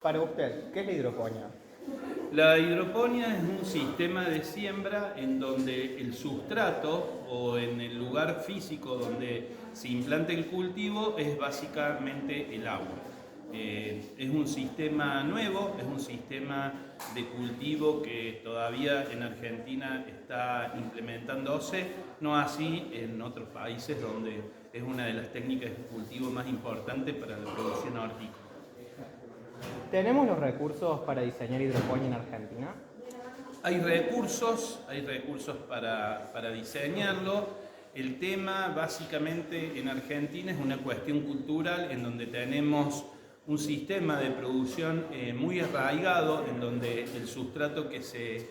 Para usted, ¿qué es la hidroponía? La hidroponía es un sistema de siembra en donde el sustrato o en el lugar físico donde se implanta el cultivo es básicamente el agua. Es un sistema nuevo, es un sistema de cultivo que todavía en Argentina está implementándose, no así en otros países donde es una de las técnicas de cultivo más importantes para la producción hortícola. ¿Tenemos los recursos para diseñar hidroponía en Argentina? Hay recursos para diseñarlo. El tema básicamente en Argentina es una cuestión cultural en donde tenemos un sistema de producción muy arraigado, en donde el sustrato que se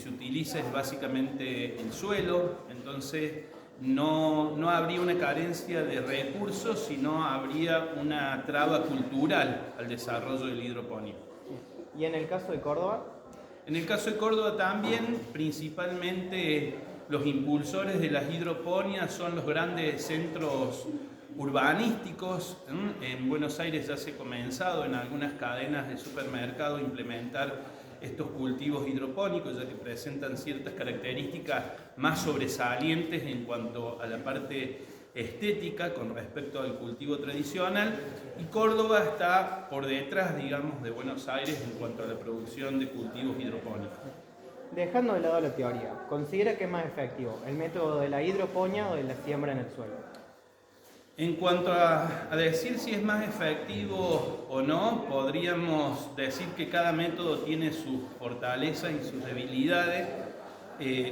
utiliza es básicamente el suelo, entonces no habría una carencia de recursos, sino habría una traba cultural al desarrollo del hidroponía. ¿Y en el caso de Córdoba? En el caso de Córdoba también, principalmente los impulsores de las hidroponías son los grandes centros urbanísticos. En Buenos Aires ya se ha comenzado en algunas cadenas de supermercado a implementar estos cultivos hidropónicos, ya que presentan ciertas características más sobresalientes en cuanto a la parte estética con respecto al cultivo tradicional, y Córdoba está por detrás, digamos, de Buenos Aires en cuanto a la producción de cultivos hidropónicos. Dejando de lado la teoría, ¿considera que es más efectivo el método de la hidroponía o de la siembra en el suelo? En cuanto a decir si es más efectivo o no, podríamos decir que cada método tiene sus fortalezas y sus debilidades.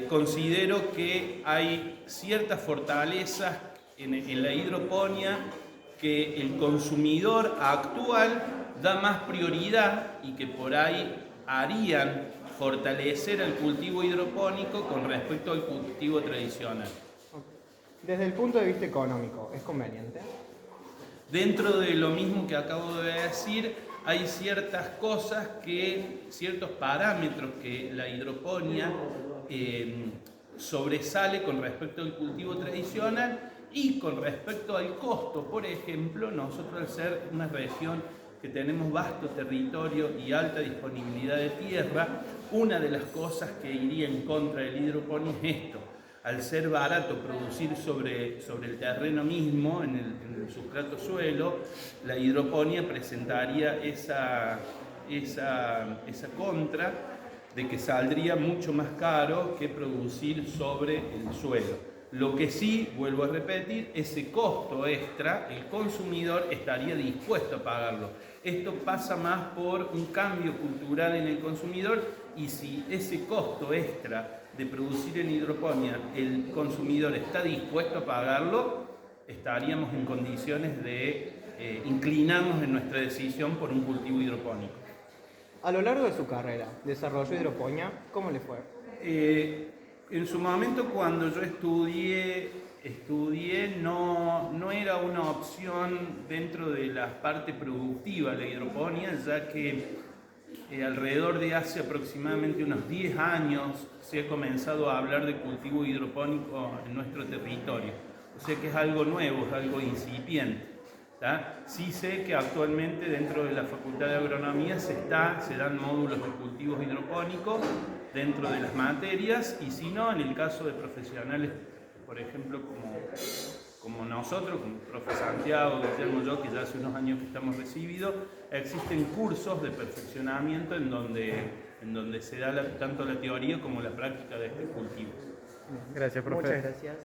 Considero que hay ciertas fortalezas en la hidroponía que el consumidor actual da más prioridad y que por ahí harían fortalecer el cultivo hidropónico con respecto al cultivo tradicional. Desde el punto de vista económico, ¿es conveniente? Dentro de lo mismo que acabo de decir, hay ciertas cosas ciertos parámetros que la hidroponía sobresale con respecto al cultivo tradicional y con respecto al costo. Por ejemplo, nosotros al ser una región que tenemos vasto territorio y alta disponibilidad de tierra, una de las cosas que iría en contra del hidroponía es esto. Al ser barato producir sobre el terreno mismo, en el sustrato suelo, la hidroponía presentaría esa contra de que saldría mucho más caro que producir sobre el suelo. Lo que sí, vuelvo a repetir, ese costo extra, el consumidor estaría dispuesto a pagarlo. Esto pasa más por un cambio cultural en el consumidor, y si ese costo extra de producir en hidroponía el consumidor está dispuesto a pagarlo, estaríamos en condiciones de inclinarnos en nuestra decisión por un cultivo hidropónico. A lo largo de su carrera, ¿desarrolló hidroponía? ¿Cómo le fue? En su momento, cuando yo estudié no era una opción dentro de la parte productiva la hidroponía, ya que alrededor de hace aproximadamente unos 10 años se ha comenzado a hablar de cultivo hidropónico en nuestro territorio. O sea que es algo nuevo, es algo incipiente. Sí sé que actualmente dentro de la Facultad de Agronomía se dan módulos de cultivos hidropónicos dentro de las materias, y si no, en el caso de profesionales, por ejemplo, como nosotros, como el profe Santiago, Guillermo, yo, que ya hace unos años que estamos recibidos, existen cursos de perfeccionamiento en donde se da tanto la teoría como la práctica de este cultivo. Gracias, profe. Muchas gracias.